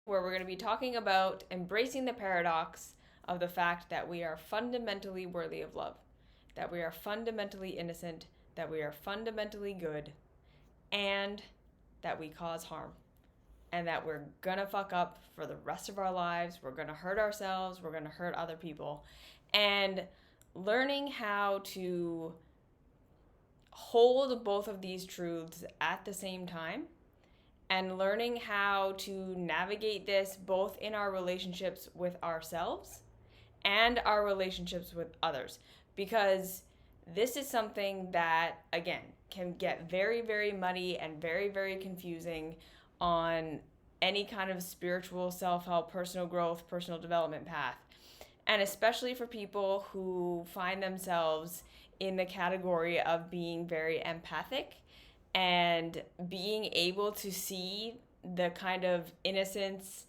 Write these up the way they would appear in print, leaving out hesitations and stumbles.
where we're going to be talking about embracing the paradox of the fact that we are fundamentally worthy of love, that we are fundamentally innocent, that we are fundamentally good, and that we cause harm. And that we're gonna fuck up for the rest of our lives. We're gonna hurt ourselves. We're gonna hurt other people. And learning how to hold both of these truths at the same time and learning how to navigate this both in our relationships with ourselves and our relationships with others. Because this is something that, again, can get very, very muddy and very, very confusing on any kind of spiritual self-help, personal growth, personal development path. And especially for people who find themselves in the category of being very empathic and being able to see the kind of innocence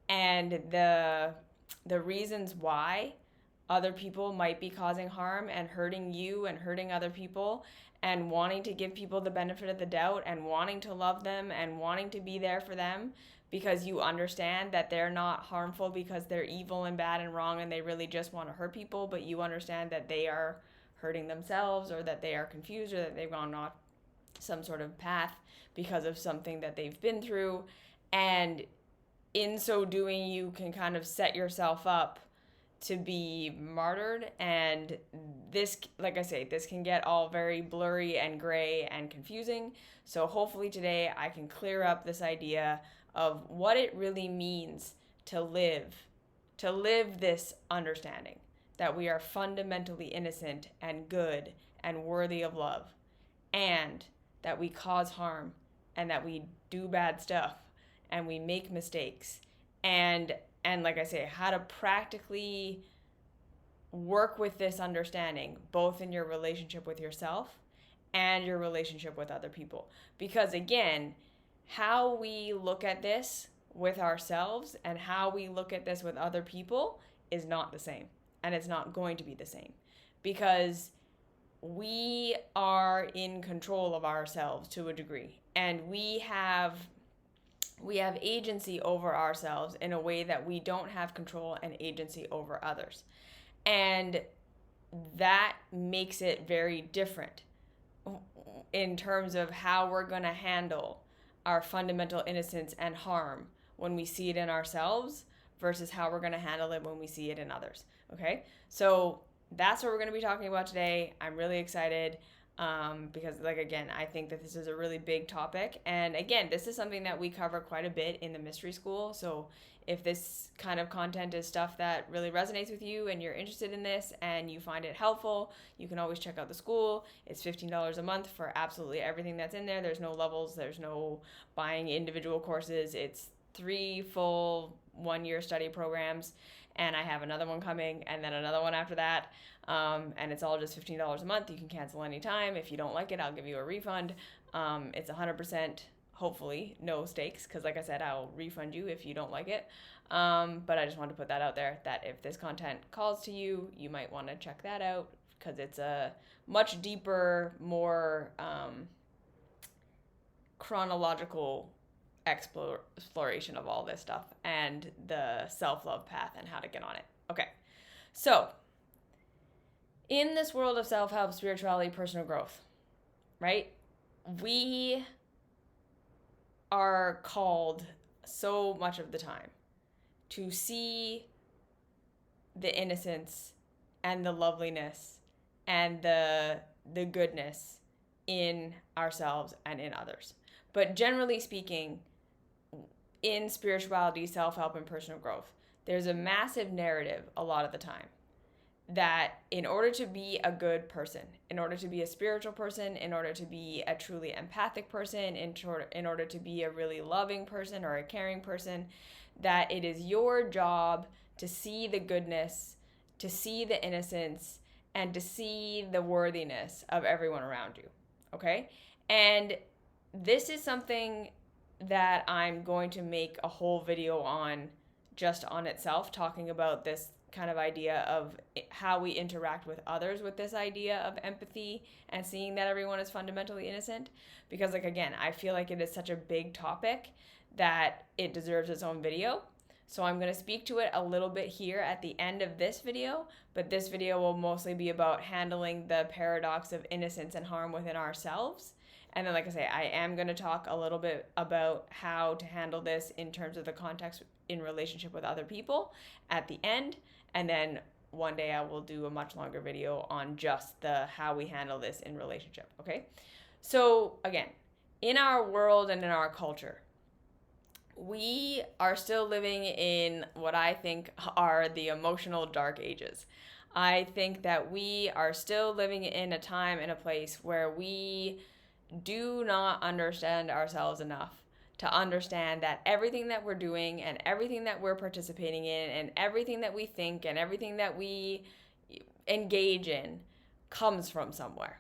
and the reasons why other people might be causing harm and hurting you and hurting other people, and wanting to give people the benefit of the doubt and wanting to love them and wanting to be there for them because you understand that they're not harmful because they're evil and bad and wrong and they really just want to hurt people, but you understand that they are hurting themselves or that they are confused or that they've gone off some sort of path because of something that they've been through. And in so doing, you can kind of set yourself up to be martyred. And this, like I say, this can get all very blurry and gray and confusing. So hopefully today I can clear up this idea of what it really means to live this understanding that we are fundamentally innocent and good and worthy of love, and that we cause harm and that we do bad stuff and we make mistakes, and like I say, how to practically work with this understanding both in your relationship with yourself and your relationship with other people. Because again, how we look at this with ourselves and how we look at this with other people is not the same, and it's not going to be the same, because we are in control of ourselves to a degree, and we have agency over ourselves in a way that we don't have control and agency over others. And that makes it very different in terms of how we're going to handle our fundamental innocence and harm when we see it in ourselves versus how we're going to handle it when we see it in others. Okay? So that's what we're going to be talking about today. I'm really excited. Because, like, again, I think that this is a really big topic. And again, this is something that we cover quite a bit in the mystery school. So if this kind of content is stuff that really resonates with you and you're interested in this and you find it helpful, you can always check out the school. It's $15 a month for absolutely everything that's in there. There's no levels. There's no buying individual courses. It's 3 full 1-year study programs. And I have another one coming, and then another one after that. And it's all just $15 a month. You can cancel anytime. If you don't like it, I'll give you a refund. It's 100%, hopefully, no stakes, because like I said, I'll refund you if you don't like it. But I just wanted to put that out there, that if this content calls to you, you might want to check that out, because it's a much deeper, more chronological exploration of all this stuff and the self-love path and how to get on it. Okay, so in this world of self-help, spirituality, personal growth, right, we are called so much of the time to see the innocence and the loveliness and the goodness in ourselves and in others. But generally speaking, in spirituality, self-help, and personal growth, there's a massive narrative a lot of the time that in order to be a good person, in order to be a spiritual person, in order to be a truly empathic person, in order to be a really loving person or a caring person, that it is your job to see the goodness, to see the innocence, and to see the worthiness of everyone around you, okay? And this is something that I'm going to make a whole video on, just on itself, talking about this kind of idea of how we interact with others with this idea of empathy and seeing that everyone is fundamentally innocent. Because, like, again, I feel like it is such a big topic that it deserves its own video. So I'm going to speak to it a little bit here at the end of this video, but this video will mostly be about handling the paradox of innocence and harm within ourselves. And then, like I say, I am going to talk a little bit about how to handle this in terms of the context in relationship with other people at the end. And then one day I will do a much longer video on just the how we handle this in relationship, okay? So again, in our world and in our culture, we are still living in what I think are the emotional dark ages. I think that we are still living in a time and a place where we do not understand ourselves enough to understand that everything that we're doing and everything that we're participating in and everything that we think and everything that we engage in comes from somewhere,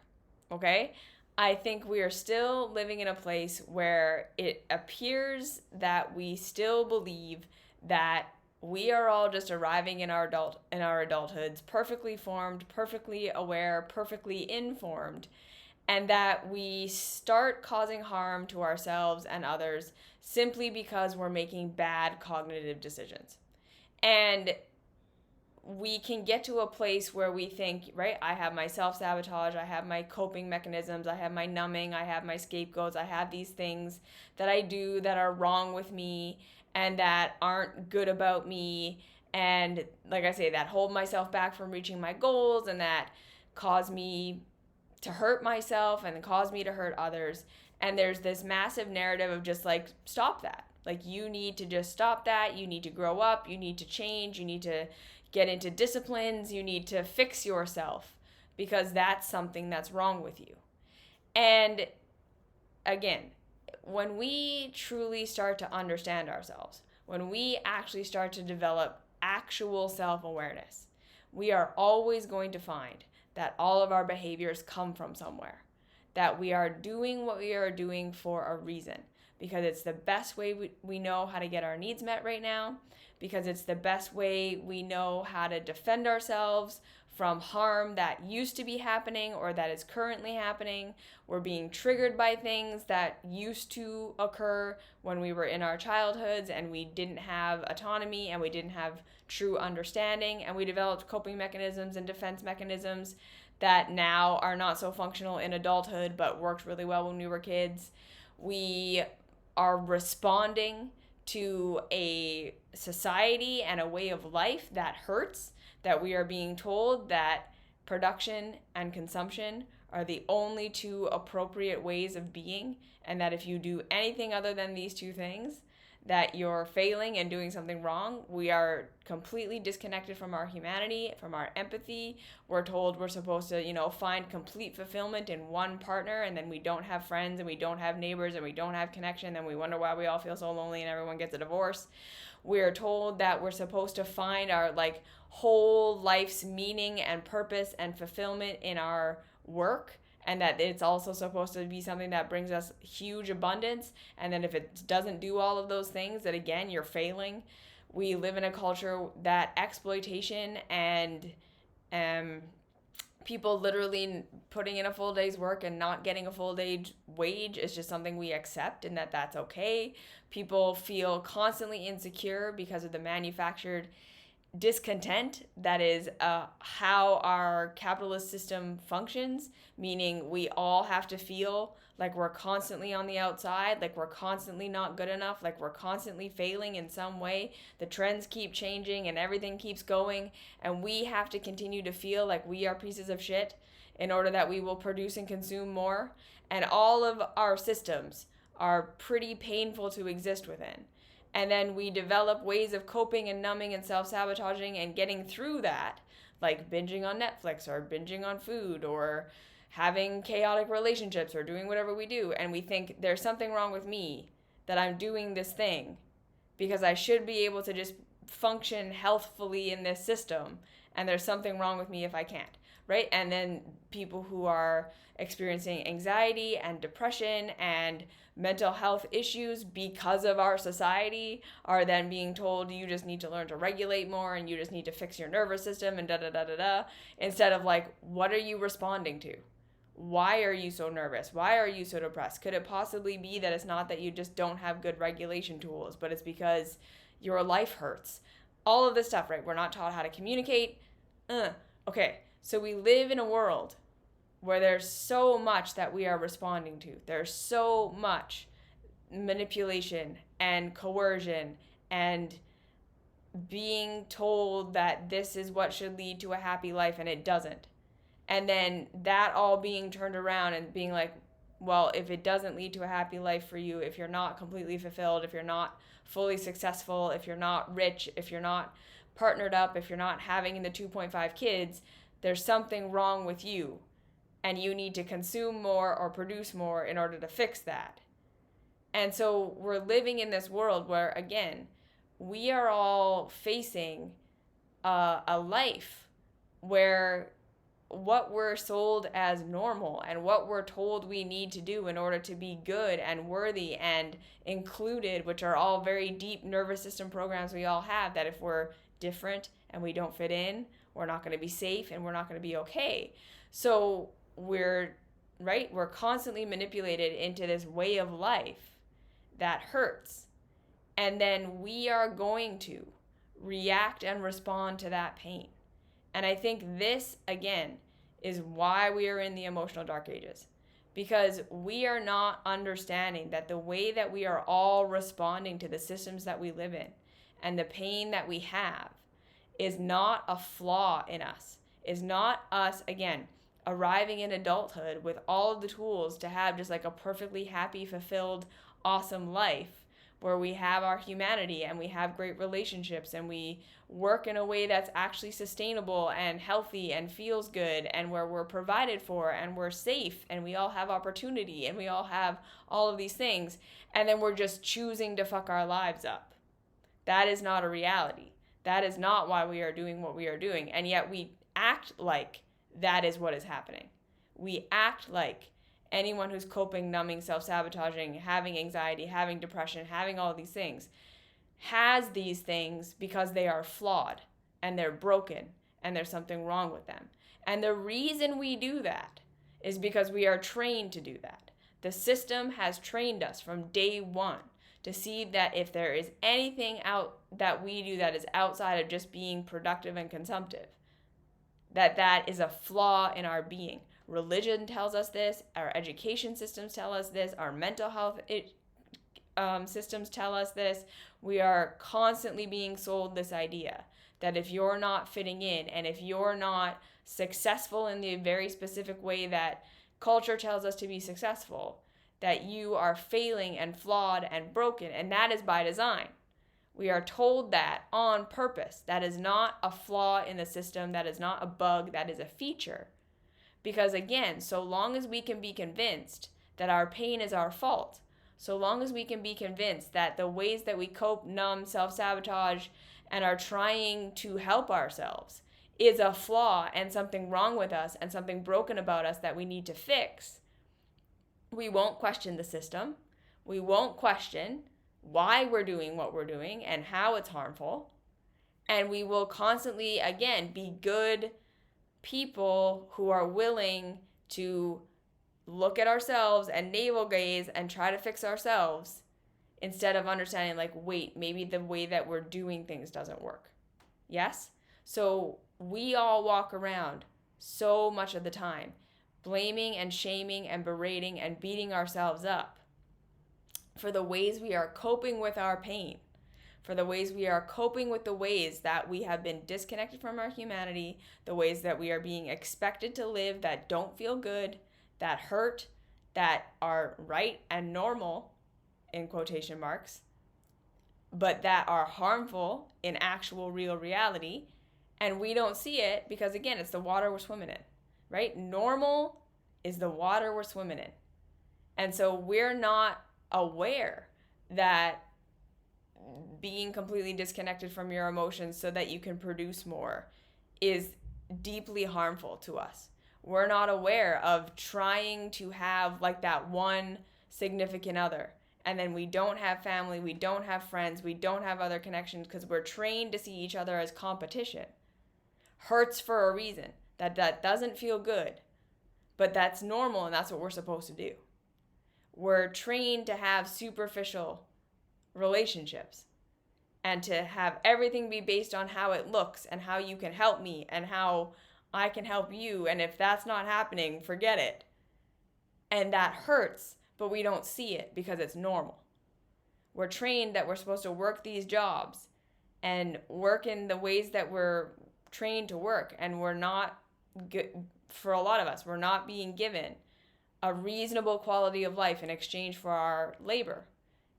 okay? I think we are still living in a place where it appears that we still believe that we are all just arriving in our adulthoods perfectly formed, perfectly aware, perfectly informed, and that we start causing harm to ourselves and others simply because we're making bad cognitive decisions. And we can get to a place where we think, right, I have my self-sabotage, I have my coping mechanisms, I have my numbing, I have my scapegoats, I have these things that I do that are wrong with me and that aren't good about me, and like I say, that hold myself back from reaching my goals and that cause me to hurt myself and cause me to hurt others. And there's this massive narrative of just like, stop that. Like, you need to just stop that. You need to grow up. You need to change. You need to get into disciplines. You need to fix yourself because that's something that's wrong with you. And again, when we truly start to understand ourselves, when we actually start to develop actual self-awareness, we are always going to find that all of our behaviors come from somewhere, that we are doing what we are doing for a reason, because it's the best way we know how to get our needs met right now, because it's the best way we know how to defend ourselves from harm that used to be happening or that is currently happening. We're being triggered by things that used to occur when we were in our childhoods and we didn't have autonomy and we didn't have true understanding, and we developed coping mechanisms and defense mechanisms that now are not so functional in adulthood but worked really well when we were kids. We are responding to a society and a way of life that hurts, that we are being told that production and consumption are the only two appropriate ways of being, and that if you do anything other than these two things, that you're failing and doing something wrong. We are completely disconnected from our humanity, from our empathy. We're told we're supposed to, find complete fulfillment in one partner, and then we don't have friends and we don't have neighbors and we don't have connection, and we wonder why we all feel so lonely and everyone gets a divorce. We're told that we're supposed to find our whole life's meaning and purpose and fulfillment in our work, and that it's also supposed to be something that brings us huge abundance, and then if it doesn't do all of those things, that again, you're failing. We live in a culture that exploitation and people literally putting in a full day's work and not getting a full day's wage is just something we accept, and that's okay. People feel constantly insecure because of the manufactured discontent that is how our capitalist system functions, meaning we all have to feel like we're constantly on the outside, like we're constantly not good enough, like we're constantly failing in some way. The trends keep changing and everything keeps going, and we have to continue to feel like we are pieces of shit in order that we will produce and consume more. And all of our systems are pretty painful to exist within. And then we develop ways of coping and numbing and self-sabotaging and getting through that, like binging on Netflix or binging on food or having chaotic relationships or doing whatever we do. And we think there's something wrong with me that I'm doing this thing because I should be able to just function healthfully in this system. And there's something wrong with me if I can't, right? And then people who are experiencing anxiety and depression and mental health issues because of our society are then being told you just need to learn to regulate more and you just need to fix your nervous system and instead of what are you responding to? why are you so nervous? Why are you so depressed? Could it possibly be that it's not that you just don't have good regulation tools, but it's because your life hurts? All of this stuff, right? We're not taught how to communicate. Okay, so we live in a world where there's so much that we are responding to. There's so much manipulation and coercion and being told that this is what should lead to a happy life and it doesn't. And then that all being turned around and being like, well, if it doesn't lead to a happy life for you, if you're not completely fulfilled, if you're not fully successful, if you're not rich, if you're not partnered up, if you're not having the 2.5 kids, there's something wrong with you. And you need to consume more or produce more in order to fix that. And so we're living in this world where, again, we are all facing a life where what we're sold as normal and what we're told we need to do in order to be good and worthy and included, which are all very deep nervous system programs we all have, that if we're different and we don't fit in, we're not going to be safe and we're not going to be okay. So we're constantly manipulated into this way of life that hurts. And then we are going to react and respond to that pain. And I think this, again, is why we are in the emotional dark ages. Because we are not understanding that the way that we are all responding to the systems that we live in and the pain that we have is not a flaw in us. Is not us, again, arriving in adulthood with all of the tools to have just like a perfectly happy, fulfilled, awesome life where we have our humanity and we have great relationships and we work in a way that's actually sustainable and healthy and feels good and where we're provided for and we're safe and we all have opportunity and we all have all of these things, and then we're just choosing to fuck our lives up. That is not a reality. That is not why we are doing what we are doing. And yet we act like that is what is happening. We act like anyone who's coping, numbing, self-sabotaging, having anxiety, having depression, having all these things, has these things because they are flawed and they're broken and there's something wrong with them. And the reason we do that is because we are trained to do that. The system has trained us from day one to see that if there is anything out that we do that is outside of just being productive and consumptive, that is a flaw in our being. Religion tells us this, our education systems tell us this, our mental health systems tell us this. We are constantly being sold this idea that if you're not fitting in and if you're not successful in the very specific way that culture tells us to be successful, that you are failing and flawed and broken, and that is by design. We are told that on purpose. That is not a flaw in the system. That is not a bug. That is a feature. Because again, so long as we can be convinced that our pain is our fault, so long as we can be convinced that the ways that we cope, numb, self-sabotage, and are trying to help ourselves is a flaw and something wrong with us and something broken about us that we need to fix, we won't question the system. We won't question why we're doing what we're doing and how it's harmful. And we will constantly, again, be good people who are willing to look at ourselves and navel gaze and try to fix ourselves instead of understanding, like, wait, maybe the way that we're doing things doesn't work. Yes? So we all walk around so much of the time blaming and shaming and berating and beating ourselves up for the ways we are coping with our pain, for the ways we are coping with the ways that we have been disconnected from our humanity, the ways that we are being expected to live that don't feel good, that hurt, that are right and normal, in quotation marks, but that are harmful in actual real reality. And we don't see it because, again, it's the water we're swimming in, right? Normal is the water we're swimming in. And so we're not aware that being completely disconnected from your emotions so that you can produce more is deeply harmful to us. We're not aware of trying to have like that one significant other, and then we don't have family, we don't have friends, we don't have other connections because we're trained to see each other as competition. Hurts for a reason. That doesn't feel good. But that's normal, and that's what we're supposed to do. We're trained to have superficial relationships and to have everything be based on how it looks and how you can help me and how I can help you. And if that's not happening, forget it. And that hurts, but we don't see it because it's normal. We're trained that we're supposed to work these jobs and work in the ways that we're trained to work. And we're not, for a lot of us, we're not being given a reasonable quality of life in exchange for our labor.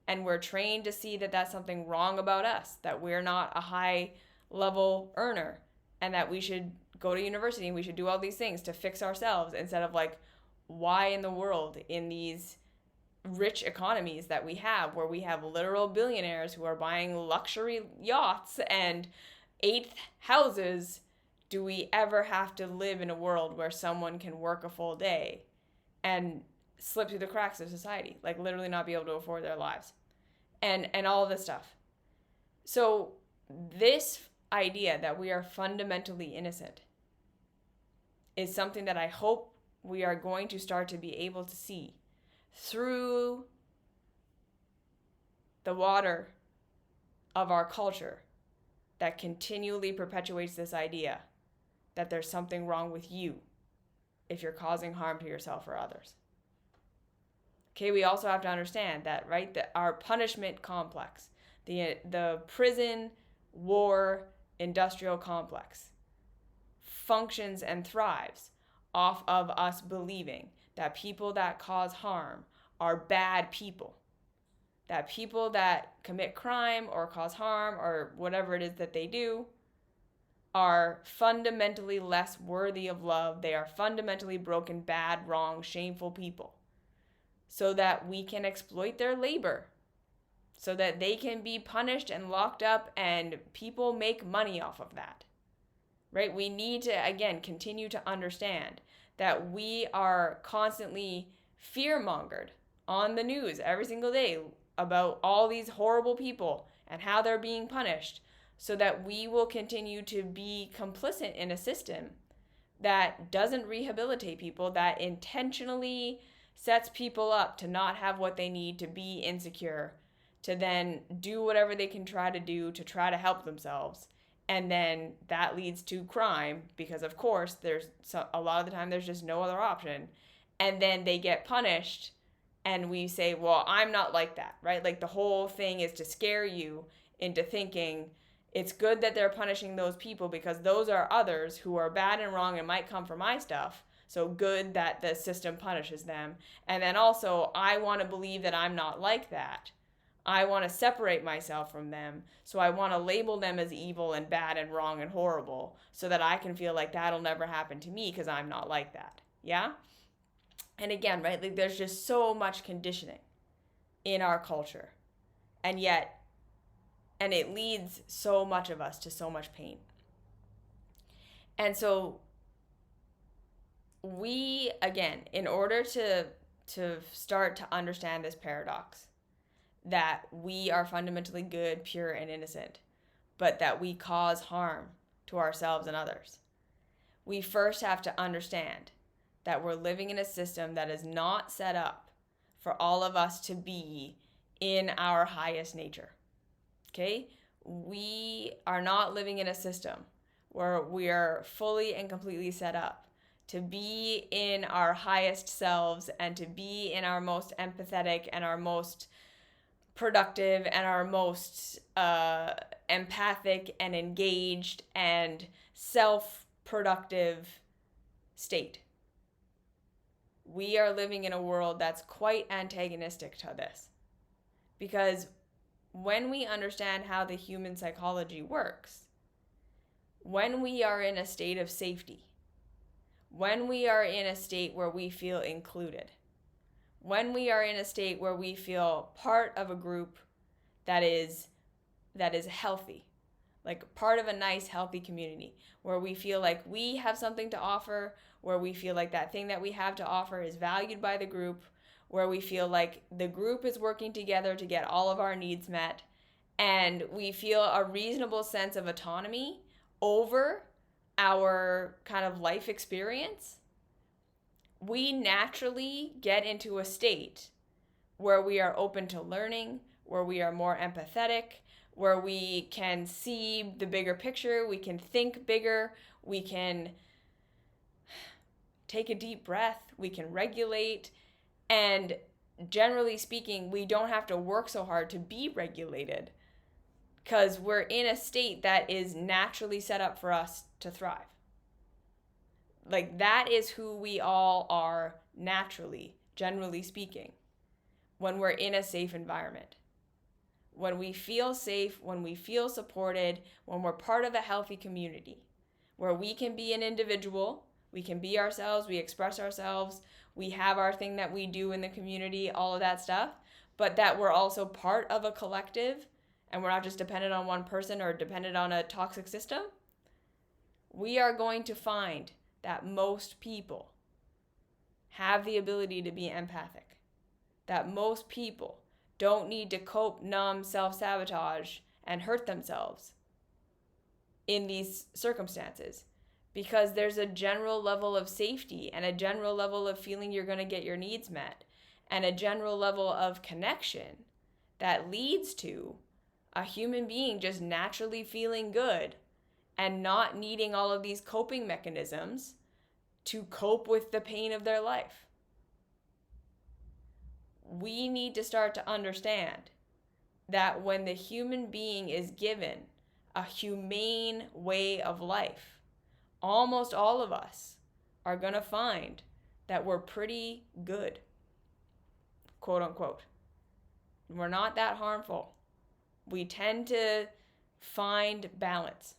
And we're trained to see that that's something wrong about us, that we're not a high level earner, and that we should go to university and we should do all these things to fix ourselves, instead of like, why in the world, in these rich economies that we have, where we have literal billionaires who are buying luxury yachts and eighth houses, do we ever have to live in a world where someone can work a full day and slip through the cracks of society, like literally not be able to afford their lives, and all of this stuff? So this idea that we are fundamentally innocent is something that I hope we are going to start to be able to see through the water of our culture that continually perpetuates this idea that there's something wrong with you if you're causing harm to yourself or others. Okay, we also have to understand that, right, that our punishment complex, the prison, war, industrial complex functions and thrives off of us believing that people that cause harm are bad people. That people that commit crime or cause harm or whatever it is that they do are fundamentally less worthy of love. They are fundamentally broken, bad, wrong, shameful people. So that we can exploit their labor. So that they can be punished and locked up and people make money off of that. Right? We need to, again, continue to understand that we are constantly fear-mongered on the news every single day about all these horrible people and how they're being punished, so that we will continue to be complicit in a system that doesn't rehabilitate people, that intentionally sets people up to not have what they need, to be insecure, to then do whatever they can try to do to try to help themselves. And then that leads to crime because, of course, a lot of the time there's just no other option. And then they get punished and we say, well, I'm not like that, right? Like the whole thing is to scare you into thinking it's good that they're punishing those people because those are others who are bad and wrong and might come for my stuff. So good that the system punishes them. And then also, I want to believe that I'm not like that. I want to separate myself from them, so I want to label them as evil and bad and wrong and horrible so that I can feel like that'll never happen to me because I'm not like that. Yeah? And again, right, like there's just so much conditioning in our culture. And it leads so much of us to so much pain. And so we, again, in order to start to understand this paradox, that we are fundamentally good, pure, and innocent, but that we cause harm to ourselves and others, we first have to understand that we're living in a system that is not set up for all of us to be in our highest nature. Okay? We are not living in a system where we are fully and completely set up to be in our highest selves and to be in our most empathetic and our most productive and our most empathic and engaged and self-productive state. We are living in a world that's quite antagonistic to this. Because when we understand how the human psychology works, when we are in a state of safety, when we are in a state where we feel included, when we are in a state where we feel part of a group that is healthy, like part of a nice, healthy community, where we feel like we have something to offer, where we feel like that thing that we have to offer is valued by the group, where we feel like the group is working together to get all of our needs met, and we feel a reasonable sense of autonomy over our kind of life experience, we naturally get into a state where we are open to learning, where we are more empathetic, where we can see the bigger picture, we can think bigger, we can take a deep breath, we can regulate, and generally speaking, we don't have to work so hard to be regulated because we're in a state that is naturally set up for us to thrive. Like, that is who we all are naturally, generally speaking, when we're in a safe environment. When we feel safe, when we feel supported, when we're part of a healthy community, where we can be an individual, we can be ourselves, we express ourselves, we have our thing that we do in the community, all of that stuff, but that we're also part of a collective and we're not just dependent on one person or dependent on a toxic system, we are going to find that most people have the ability to be empathic, that most people don't need to cope, numb, self-sabotage, and hurt themselves in these circumstances, because there's a general level of safety and a general level of feeling you're going to get your needs met and a general level of connection that leads to a human being just naturally feeling good and not needing all of these coping mechanisms to cope with the pain of their life. We need to start to understand that when the human being is given a humane way of life, almost all of us are going to find that we're pretty good, quote unquote. We're not that harmful. We tend to find balance.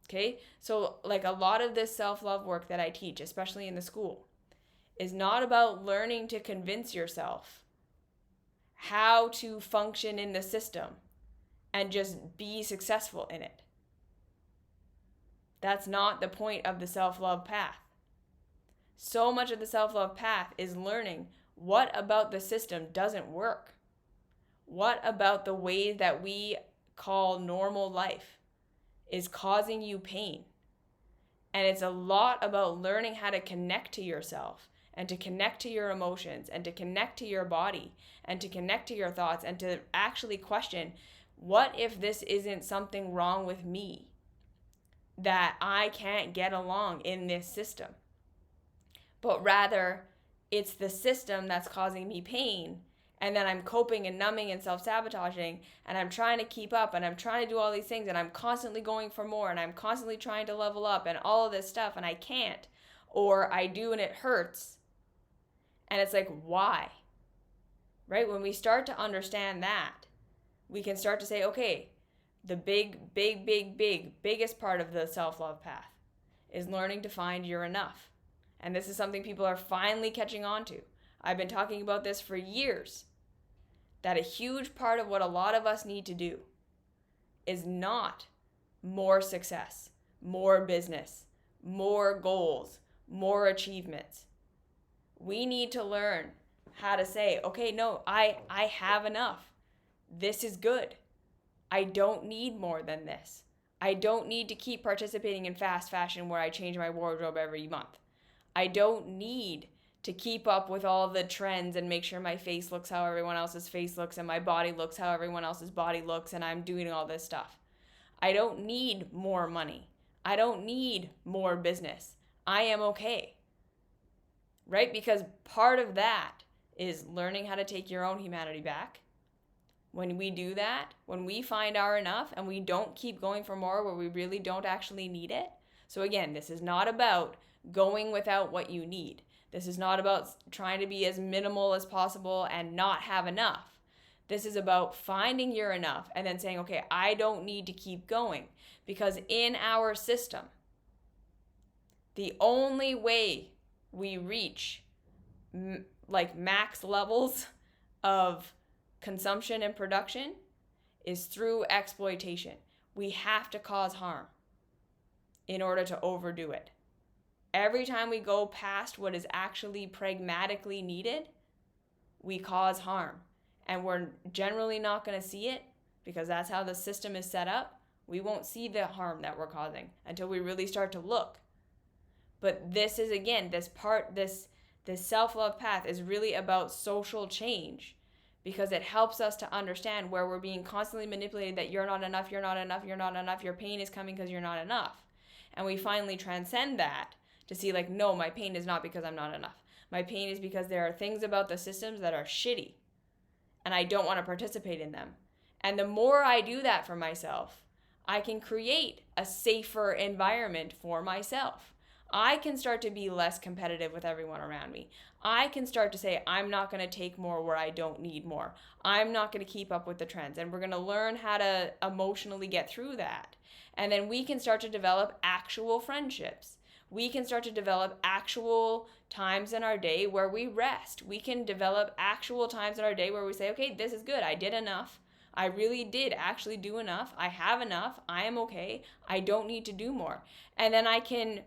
Okay? So like a lot of this self-love work that I teach, especially in the school, is not about learning to convince yourself how to function in the system and just be successful in it. That's not the point of the self-love path. So much of the self-love path is learning what about the system doesn't work. What about the way that we call normal life is causing you pain? And it's a lot about learning how to connect to yourself and to connect to your emotions and to connect to your body and to connect to your thoughts and to actually question, what if this isn't something wrong with me that I can't get along in this system? But rather, it's the system that's causing me pain, and then I'm coping and numbing and self-sabotaging, and I'm trying to keep up, and I'm trying to do all these things, and I'm constantly going for more, and I'm constantly trying to level up, and all of this stuff, and I can't. Or I do and it hurts. And it's like, why? Right? When we start to understand that, we can start to say, okay, the biggest part of the self-love path is learning to find you're enough. And this is something people are finally catching on to. I've been talking about this for years, that a huge part of what a lot of us need to do is not more success, more business, more goals, more achievements. We need to learn how to say, okay, no, I have enough. This is good. I don't need more than this. I don't need to keep participating in fast fashion where I change my wardrobe every month. I don't need to keep up with all the trends and make sure my face looks how everyone else's face looks and my body looks how everyone else's body looks and I'm doing all this stuff. I don't need more money. I don't need more business. I am okay. Right? Because part of that is learning how to take your own humanity back. When we do that, when we find our enough and we don't keep going for more where we really don't actually need it. So again, this is not about going without what you need. This is not about trying to be as minimal as possible and not have enough. This is about finding your enough and then saying, okay, I don't need to keep going. Because in our system, the only way we reach like max levels of consumption and production is through exploitation. We have to cause harm in order to overdo it. Every time we go past what is actually pragmatically needed, we cause harm. And we're generally not going to see it because that's how the system is set up. We won't see the harm that we're causing until we really start to look. But this is, again, this This self-love path is really about social change, because it helps us to understand where we're being constantly manipulated that you're not enough, you're not enough, you're not enough, your pain is coming because you're not enough. And we finally transcend that to see like, no, my pain is not because I'm not enough. My pain is because there are things about the systems that are shitty and I don't want to participate in them. And the more I do that for myself, I can create a safer environment for myself. I can start to be less competitive with everyone around me. I can start to say, I'm not going to take more where I don't need more. I'm not going to keep up with the trends. And we're going to learn how to emotionally get through that. And then we can start to develop actual friendships. We can start to develop actual times in our day where we rest. We can develop actual times in our day where we say, okay, this is good. I did enough. I really did actually do enough. I have enough. I am okay. I don't need to do more. And then I can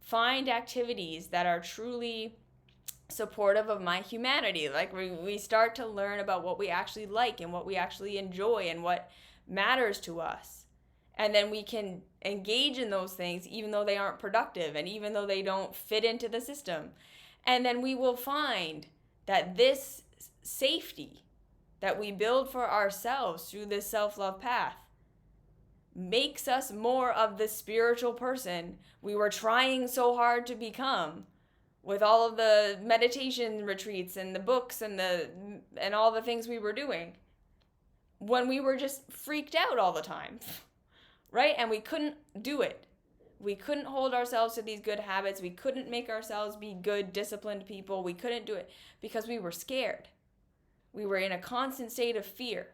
find activities that are truly supportive of my humanity. Like we start to learn about what we actually like and what we actually enjoy and what matters to us. And then we can engage in those things even though they aren't productive and even though they don't fit into the system. And then we will find that this safety that we build for ourselves through this self-love path makes us more of the spiritual person we were trying so hard to become with all of the meditation retreats and the books and all the things we were doing when we were just freaked out all the time, right? And we couldn't do it. We couldn't hold ourselves to these good habits. We couldn't make ourselves be good, disciplined people. We couldn't do it because we were scared. We were in a constant state of fear,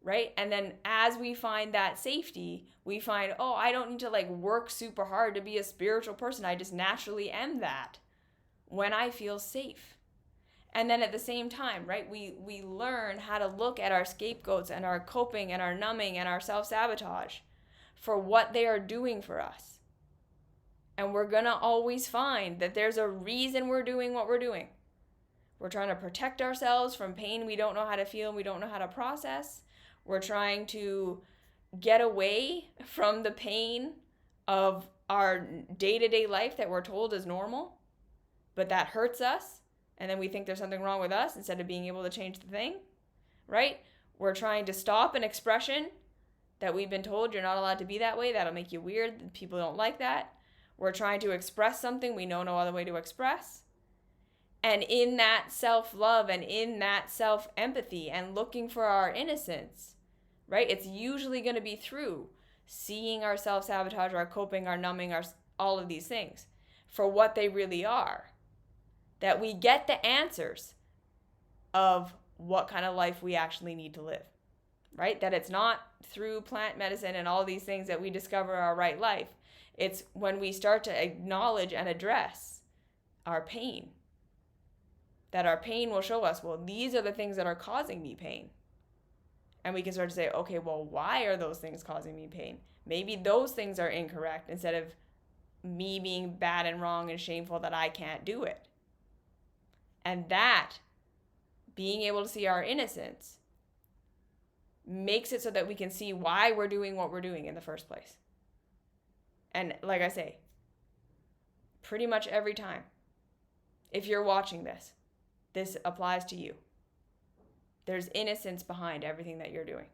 right? And then as we find that safety, we find, oh, I don't need to like work super hard to be a spiritual person. I just naturally am that when I feel safe. And then at the same time, right, we learn how to look at our scapegoats and our coping and our numbing and our self-sabotage for what they are doing for us. And we're going to always find that there's a reason we're doing what we're doing. We're trying to protect ourselves from pain we don't know how to feel and we don't know how to process. We're trying to get away from the pain of our day-to-day life that we're told is normal, but that hurts us. And then we think there's something wrong with us instead of being able to change the thing, right? We're trying to stop an expression that we've been told you're not allowed to be that way. That'll make you weird. People don't like that. We're trying to express something we know no other way to express. And in that self-love and in that self-empathy and looking for our innocence, right? It's usually going to be through seeing our self-sabotage, our coping, our numbing, all of these things for what they really are. That we get the answers of what kind of life we actually need to live, right? That it's not through plant medicine and all these things that we discover our right life. It's when we start to acknowledge and address our pain. That our pain will show us, well, these are the things that are causing me pain. And we can start to say, okay, well, why are those things causing me pain? Maybe those things are incorrect instead of me being bad and wrong and shameful that I can't do it. And that, being able to see our innocence, makes it so that we can see why we're doing what we're doing in the first place. And like I say, pretty much every time, if you're watching this, this applies to you. There's innocence behind everything that you're doing.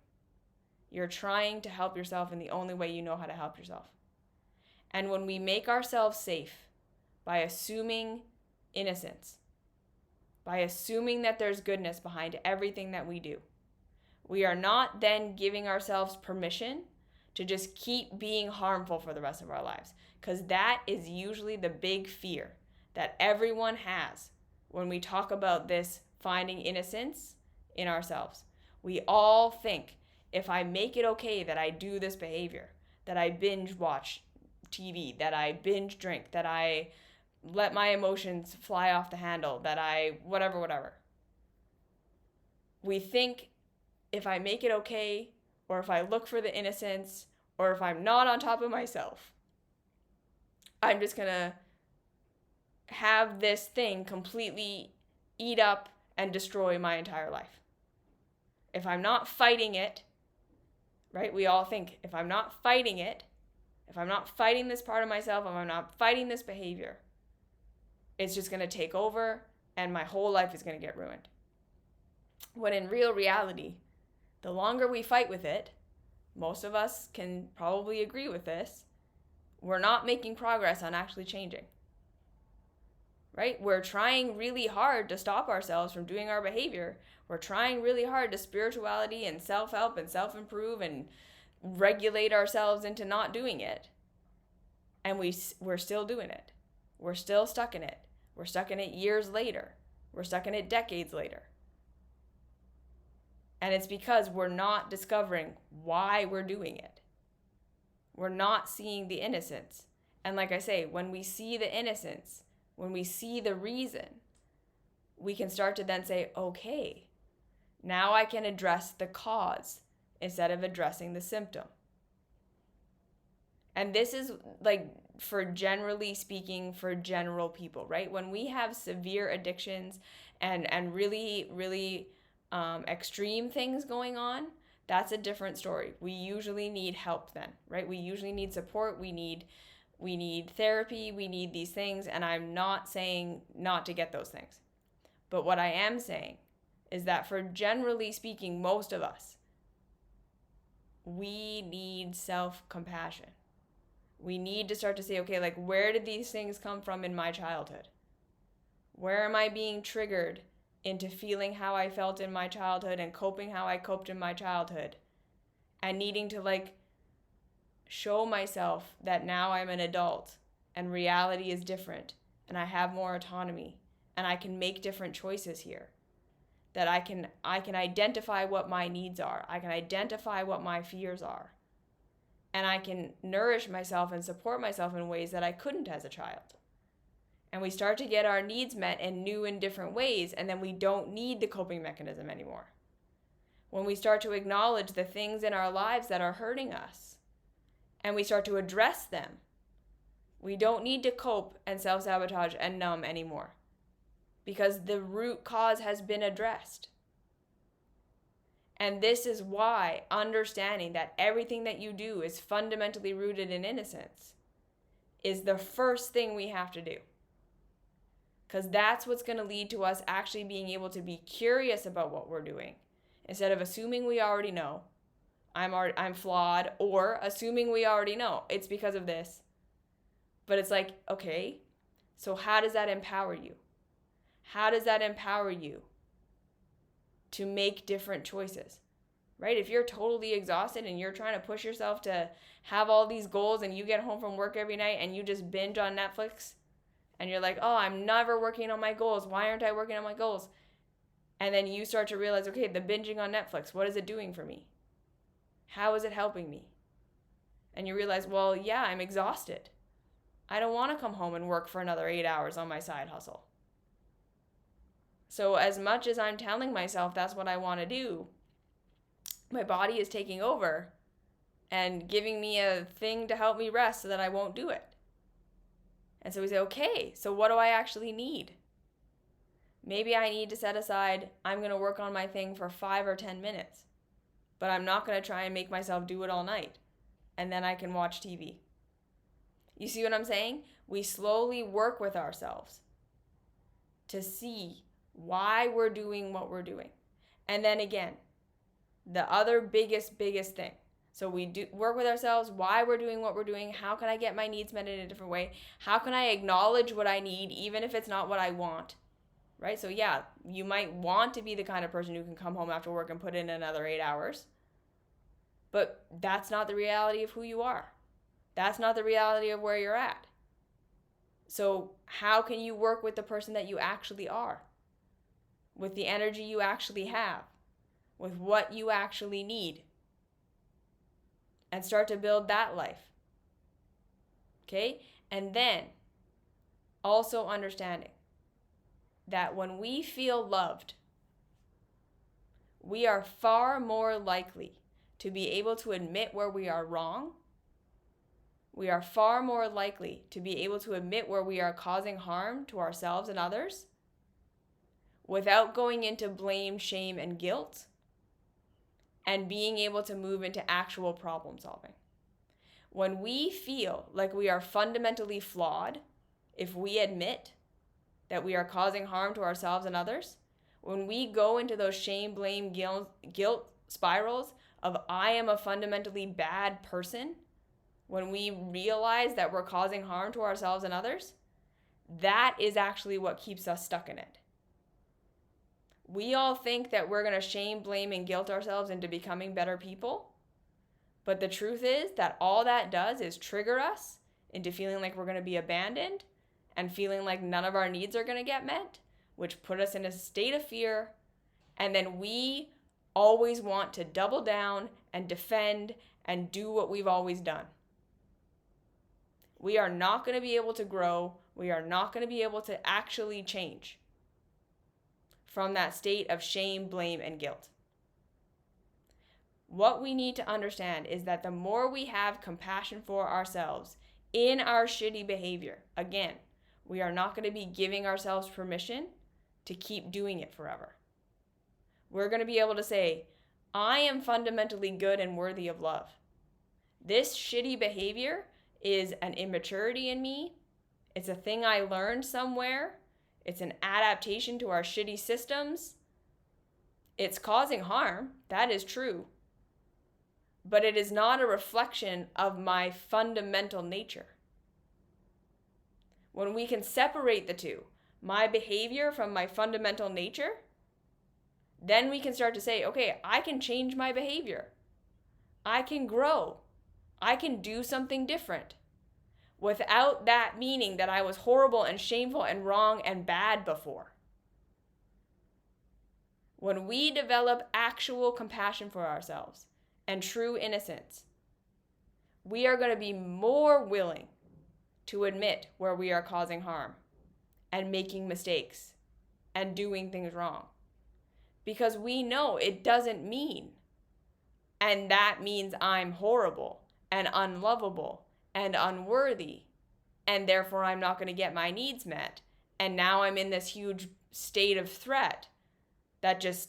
You're trying to help yourself in the only way you know how to help yourself. And when we make ourselves safe by assuming innocence, by assuming that there's goodness behind everything that we do, we are not then giving ourselves permission to just keep being harmful for the rest of our lives. Because that is usually the big fear that everyone has when we talk about this finding innocence in ourselves. We all think, if I make it okay that I do this behavior, that I binge watch TV, that I binge drink, that I let my emotions fly off the handle, that I whatever. We think if I make it okay, or if I look for the innocence, or if I'm not on top of myself, I'm just gonna have this thing completely eat up and destroy my entire life. If I'm not fighting it, right? We all think, if I'm not fighting it, if I'm not fighting this part of myself, if I'm not fighting this behavior, it's just going to take over and my whole life is going to get ruined. When in real reality, the longer we fight with it, most of us can probably agree with this, we're not making progress on actually changing. Right? We're trying really hard to stop ourselves from doing our behavior. We're trying really hard to spirituality and self-help and self-improve and regulate ourselves into not doing it. And we're still doing it. We're still stuck in it. We're stuck in it years later. We're stuck in it decades later. And it's because we're not discovering why we're doing it. We're not seeing the innocence. And like I say, when we see the innocence, when we see the reason, we can start to then say, okay, now I can address the cause instead of addressing the symptom. And this is like, for generally speaking, for general people, right? When we have severe addictions and really, really extreme things going on, that's a different story. We usually need help then, right? We usually need support. We need therapy. We need these things. And I'm not saying not to get those things. But what I am saying is that for generally speaking, most of us, we need self-compassion. We need to start to say, okay, like, where did these things come from in my childhood? Where am I being triggered into feeling how I felt in my childhood and coping how I coped in my childhood? And needing to, like, show myself that now I'm an adult and reality is different and I have more autonomy and I can make different choices here. That I can identify what my needs are. I can identify what my fears are. And I can nourish myself and support myself in ways that I couldn't as a child. And we start to get our needs met in new and different ways, and then we don't need the coping mechanism anymore. When we start to acknowledge the things in our lives that are hurting us, and we start to address them, we don't need to cope and self-sabotage and numb anymore, because the root cause has been addressed. And this is why understanding that everything that you do is fundamentally rooted in innocence is the first thing we have to do. Because that's what's going to lead to us actually being able to be curious about what we're doing. Instead of assuming we already know, I'm flawed, or assuming we already know, it's because of this. But it's like, okay, so how does that empower you? How does that empower you to make different choices, right? If you're totally exhausted and you're trying to push yourself to have all these goals and you get home from work every night and you just binge on Netflix and you're like, oh, I'm never working on my goals. Why aren't I working on my goals? And then you start to realize, okay, the binging on Netflix, what is it doing for me? How is it helping me? And you realize, well, yeah, I'm exhausted. I don't want to come home and work for another 8 hours on my side hustle. So as much as I'm telling myself that's what I want to do, my body is taking over and giving me a thing to help me rest so that I won't do it. And so we say, okay, so what do I actually need? Maybe I need to set aside, I'm going to work on my thing for 5 or 10 minutes, but I'm not going to try and make myself do it all night. And then I can watch TV. You see what I'm saying? We slowly work with ourselves to see why we're doing what we're doing. And then again, the other biggest thing. So we do work with ourselves, why we're doing what we're doing. How can I get my needs met in a different way? How can I acknowledge what I need even if it's not what I want? Right? So yeah, you might want to be the kind of person who can come home after work and put in another 8 hours. But that's not the reality of who you are. That's not the reality of where you're at. So how can you work with the person that you actually are? With the energy you actually have, with what you actually need, and start to build that life. Okay? And then also understanding that when we feel loved, we are far more likely to be able to admit where we are wrong. We are far more likely to be able to admit where we are causing harm to ourselves and others, without going into blame, shame, and guilt, and being able to move into actual problem solving. When we feel like we are fundamentally flawed, if we admit that we are causing harm to ourselves and others, when we go into those shame, blame, guilt spirals of I am a fundamentally bad person, when we realize that we're causing harm to ourselves and others, that is actually what keeps us stuck in it. We all think that we're going to shame, blame, and guilt ourselves into becoming better people. But the truth is that all that does is trigger us into feeling like we're going to be abandoned and feeling like none of our needs are going to get met, which put us in a state of fear. And then we always want to double down and defend and do what we've always done. We are not going to be able to grow. We are not going to be able to actually change from that state of shame, blame, and guilt. What we need to understand is that the more we have compassion for ourselves in our shitty behavior, again, we are not going to be giving ourselves permission to keep doing it forever. We're going to be able to say, I am fundamentally good and worthy of love. This shitty behavior is an immaturity in me. It's a thing I learned somewhere. It's an adaptation to our shitty systems. It's causing harm. That is true. But it is not a reflection of my fundamental nature. When we can separate the two, my behavior from my fundamental nature, then we can start to say, okay, I can change my behavior. I can grow. I can do something different. Without that meaning that I was horrible and shameful and wrong and bad before. When we develop actual compassion for ourselves and true innocence, we are going to be more willing to admit where we are causing harm and making mistakes and doing things wrong. Because we know it doesn't mean, and that means I'm horrible and unlovable and unworthy, and therefore I'm not going to get my needs met. And now I'm in this huge state of threat that just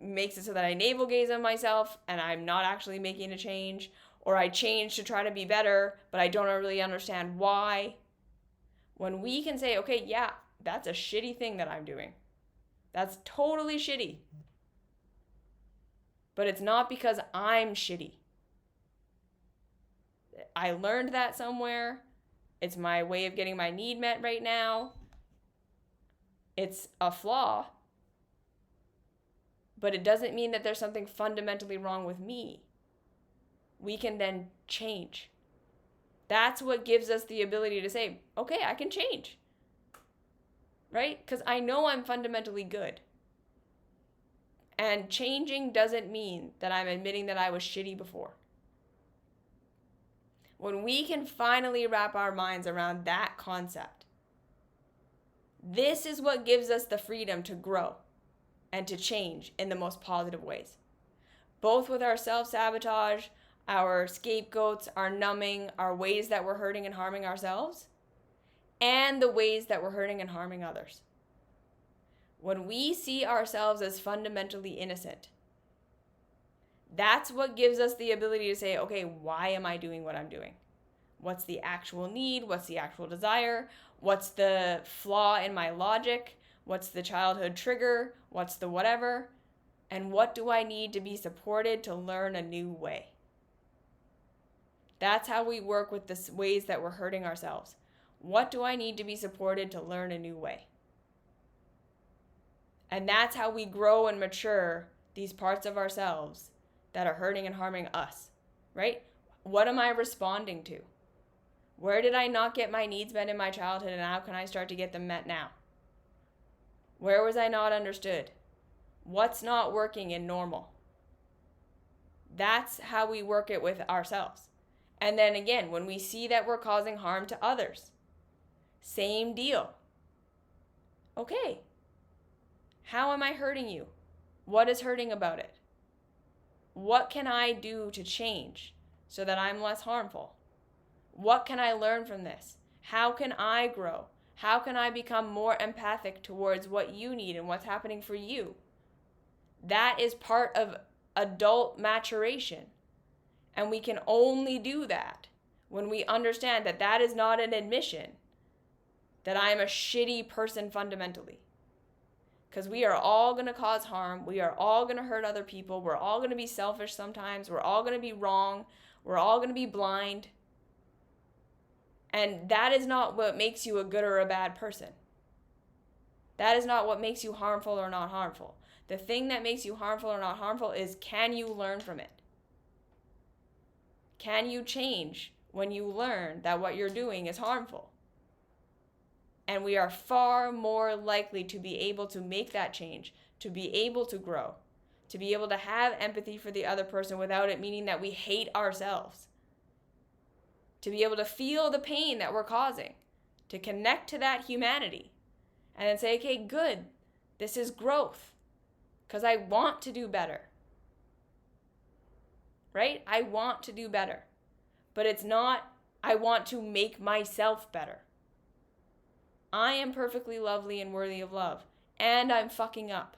makes it so that I navel gaze on myself and I'm not actually making a change, or I change to try to be better, but I don't really understand why. When we can say, okay, yeah, that's a shitty thing that I'm doing. That's totally shitty. But it's not because I'm shitty. I learned that somewhere. It's my way of getting my need met right now. It's a flaw. But it doesn't mean that there's something fundamentally wrong with me. We can then change. That's what gives us the ability to say, okay, I can change. Right? Because I know I'm fundamentally good. And changing doesn't mean that I'm admitting that I was shitty before. When we can finally wrap our minds around that concept, this is what gives us the freedom to grow and to change in the most positive ways. Both with our self-sabotage, our scapegoats, our numbing, our ways that we're hurting and harming ourselves, and the ways that we're hurting and harming others. When we see ourselves as fundamentally innocent, that's what gives us the ability to say, okay, why am I doing what I'm doing? What's the actual need? What's the actual desire? What's the flaw in my logic? What's the childhood trigger? What's the whatever? And what do I need to be supported to learn a new way? That's how we work with the ways that we're hurting ourselves. What do I need to be supported to learn a new way? And that's how we grow and mature these parts of ourselves that are hurting and harming us, right? What am I responding to? Where did I not get my needs met in my childhood, and how can I start to get them met now? Where was I not understood? What's not working in normal? That's how we work it with ourselves. And then again, when we see that we're causing harm to others, same deal. Okay, how am I hurting you? What is hurting about it? What can I do to change so that I'm less harmful? What can I learn from this? How can I grow? How can I become more empathic towards what you need and what's happening for you? That is part of adult maturation. And we can only do that when we understand that that is not an admission that I'm a shitty person fundamentally. Because we are all going to cause harm. We are all going to hurt other people. We're all going to be selfish sometimes. We're all going to be wrong. We're all going to be blind. And that is not what makes you a good or a bad person. That is not what makes you harmful or not harmful. The thing that makes you harmful or not harmful is, can you learn from it? Can you change when you learn that what you're doing is harmful? And we are far more likely to be able to make that change, to be able to grow, to be able to have empathy for the other person without it meaning that we hate ourselves, to be able to feel the pain that we're causing, to connect to that humanity, and then say, okay, good, this is growth, because I want to do better, right? I want to do better, but it's not, I want to make myself better. I am perfectly lovely and worthy of love, and I'm fucking up,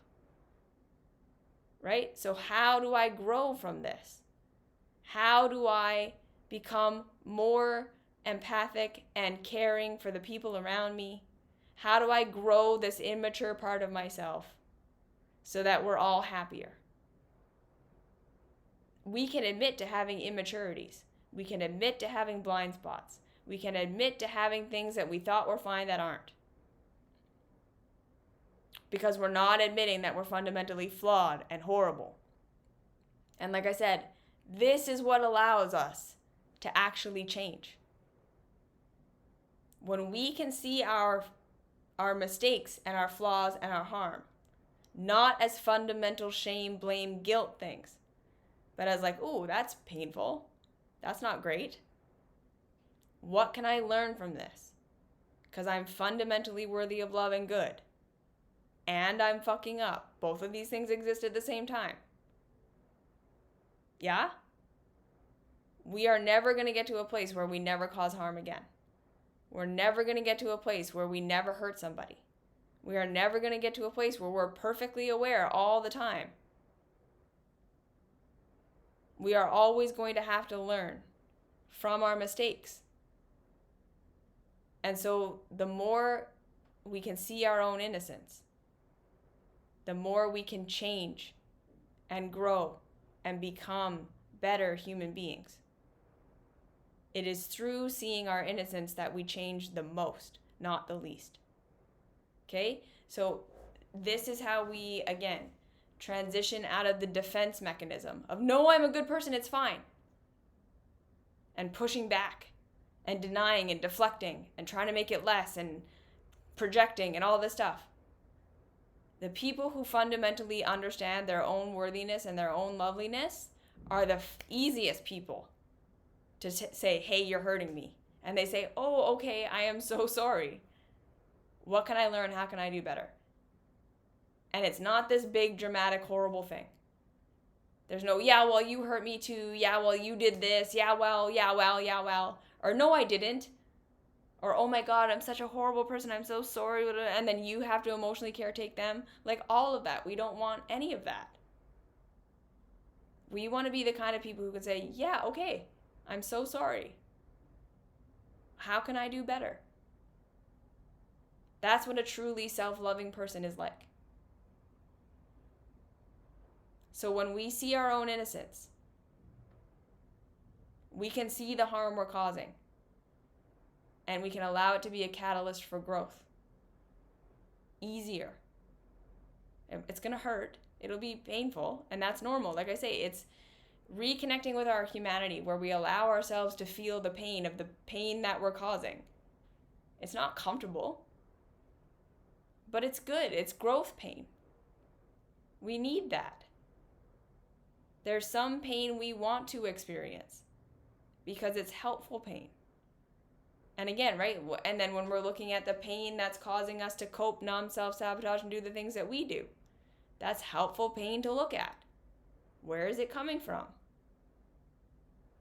right? So how do I grow from this? How do I become more empathic and caring for the people around me? How do I grow this immature part of myself so that we're all happier? We can admit to having immaturities. We can admit to having blind spots. We can admit to having things that we thought were fine that aren't. Because we're not admitting that we're fundamentally flawed and horrible. And like I said, this is what allows us to actually change. When we can see our mistakes and our flaws and our harm, not as fundamental shame, blame, guilt things, but as like, ooh, that's painful. That's not great. What can I learn from this? Because I'm fundamentally worthy of love and good. And I'm fucking up. Both of these things exist at the same time. Yeah? We are never going to get to a place where we never cause harm again. We're never going to get to a place where we never hurt somebody. We are never going to get to a place where we're perfectly aware all the time. We are always going to have to learn from our mistakes. And so the more we can see our own innocence, the more we can change and grow and become better human beings. It is through seeing our innocence that we change the most, not the least. Okay? So this is how we, again, transition out of the defense mechanism of, no, I'm a good person, it's fine. And pushing back and denying and deflecting and trying to make it less and projecting and all this stuff. The people who fundamentally understand their own worthiness and their own loveliness are the easiest people to say, hey, you're hurting me. And they say, oh, okay, I am so sorry. What can I learn? How can I do better? And it's not this big, dramatic, horrible thing. There's no, yeah, well, you hurt me too. Yeah, well, you did this. Yeah, well. Or no, I didn't. Or, oh my God, I'm such a horrible person. I'm so sorry. And then you have to emotionally caretake them. Like all of that. We don't want any of that. We want to be the kind of people who can say, yeah, okay, I'm so sorry. How can I do better? That's what a truly self-loving person is like. So when we see our own innocence, we can see the harm we're causing. And we can allow it to be a catalyst for growth. Easier. It's going to hurt. It'll be painful. And that's normal. Like I say, it's reconnecting with our humanity where we allow ourselves to feel the pain of the pain that we're causing. It's not comfortable. But it's good. It's growth pain. We need that. There's some pain we want to experience because it's helpful pain. And again, right? And then when we're looking at the pain that's causing us to cope, numb, self-sabotage, and do the things that we do, that's helpful pain to look at. Where is it coming from?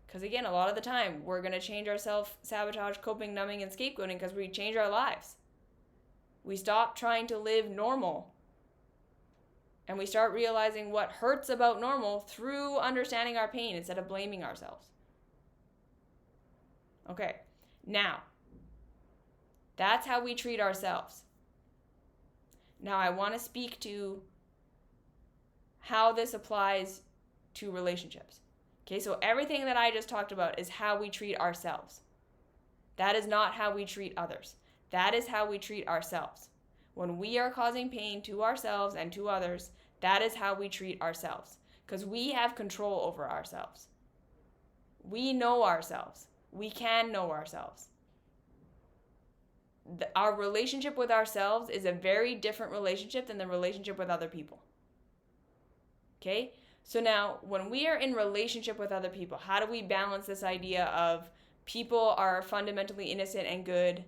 Because again, a lot of the time, we're going to change our self-sabotage, coping, numbing, and scapegoating because we change our lives. We stop trying to live normal. And we start realizing what hurts about normal through understanding our pain instead of blaming ourselves. Okay. Now, That's how we treat ourselves. Now, I want to speak to how this applies to relationships. Okay, so everything that I just talked about is how we treat ourselves. That is not how we treat others. That is how we treat ourselves. When we are causing pain to ourselves and to others, that is how we treat ourselves. Because we have control over ourselves. We know ourselves. We can know ourselves. Our relationship with ourselves is a very different relationship than the relationship with other people. Okay? So now, when we are in relationship with other people, how do we balance this idea of people are fundamentally innocent and good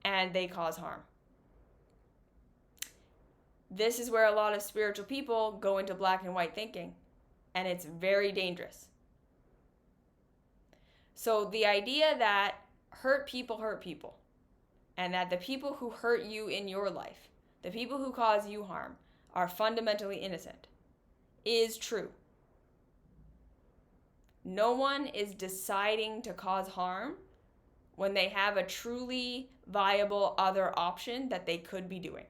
and they cause harm? This is where a lot of spiritual people go into black and white thinking, and it's very dangerous. So the idea that hurt people, and that the people who hurt you in your life, the people who cause you harm, are fundamentally innocent, is true. No one is deciding to cause harm when they have a truly viable other option that they could be doing.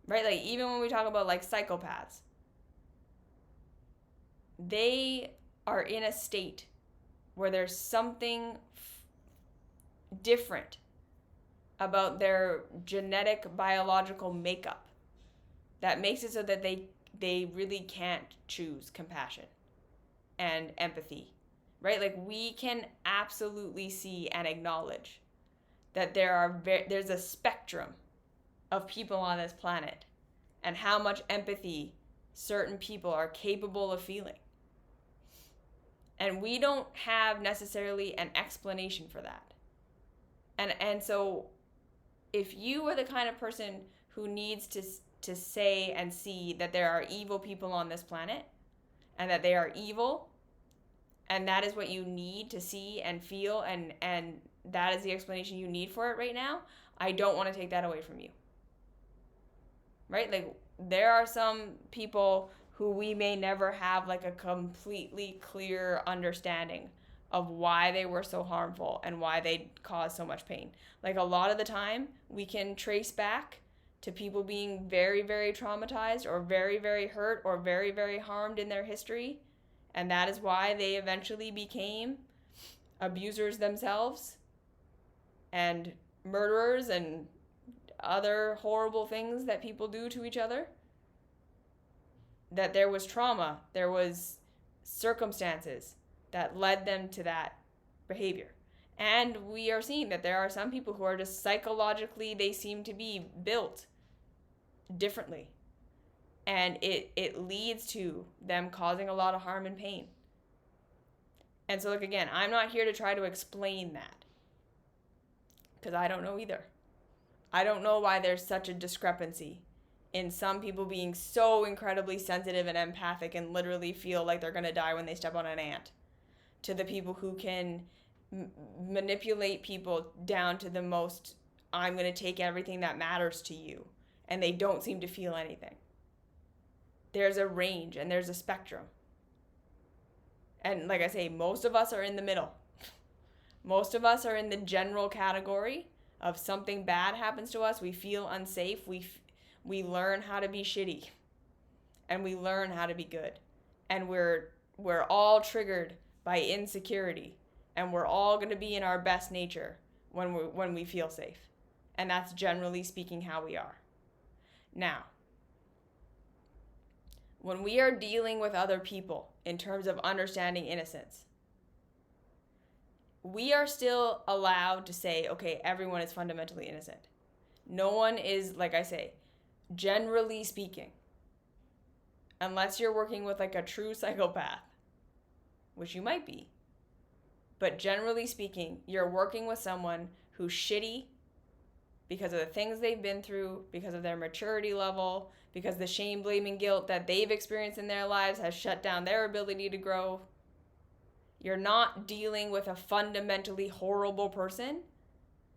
Right? Like, even when we talk about like psychopaths, they are in a state where there's something different about their genetic biological makeup that makes it so that they really can't choose compassion and empathy, right? Like, we can absolutely see and acknowledge that there's a spectrum of people on this planet and how much empathy certain people are capable of feeling. And we don't have necessarily an explanation for that. And so if you are the kind of person who needs to say and see that there are evil people on this planet and that they are evil, and that is what you need to see and feel, and that is the explanation you need for it right now, I don't want to take that away from you. Right? Like, there are some people who we may never have like a completely clear understanding of why they were so harmful and why they caused so much pain. Like, a lot of the time, we can trace back to people being very, very traumatized or very, very hurt or very, very harmed in their history. And that is why they eventually became abusers themselves and murderers and other horrible things that people do to each other. That there was trauma, there was circumstances that led them to that behavior. And we are seeing that there are some people who are just psychologically, they seem to be built differently. And it leads to them causing a lot of harm and pain. And so, look, again, I'm not here to try to explain that, because I don't know either. I don't know why there's such a discrepancy in some people being so incredibly sensitive and empathic and literally feel like they're going to die when they step on an ant, to the people who can manipulate people down to the most, I'm going to take everything that matters to you, and they don't seem to feel anything. There's a range and there's a spectrum. And like I say, most of us are in the middle. Most of us are in the general category of something bad happens to us, we feel unsafe, we learn how to be shitty, and we learn how to be good. And we're all triggered by insecurity, and we're all going to be in our best nature when we feel safe. And that's generally speaking how we are. Now, when we are dealing with other people in terms of understanding innocence, we are still allowed to say, okay, everyone is fundamentally innocent. No one is, like I say, generally speaking, unless you're working with like a true psychopath, which you might be. But generally speaking, you're working with someone who's shitty because of the things they've been through, because of their maturity level, because the shame, blame, and guilt that they've experienced in their lives has shut down their ability to grow. You're not dealing with a fundamentally horrible person.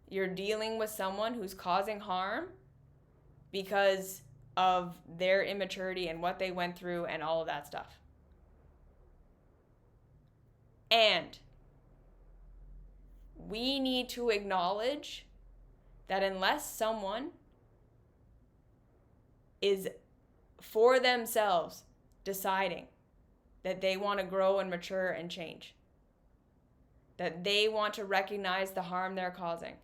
You're dealing with someone who's causing harm because of their immaturity and what they went through and all of that stuff. And we need to acknowledge that unless someone is for themselves deciding that they want to grow and mature and change, that they want to recognize the harm they're causing,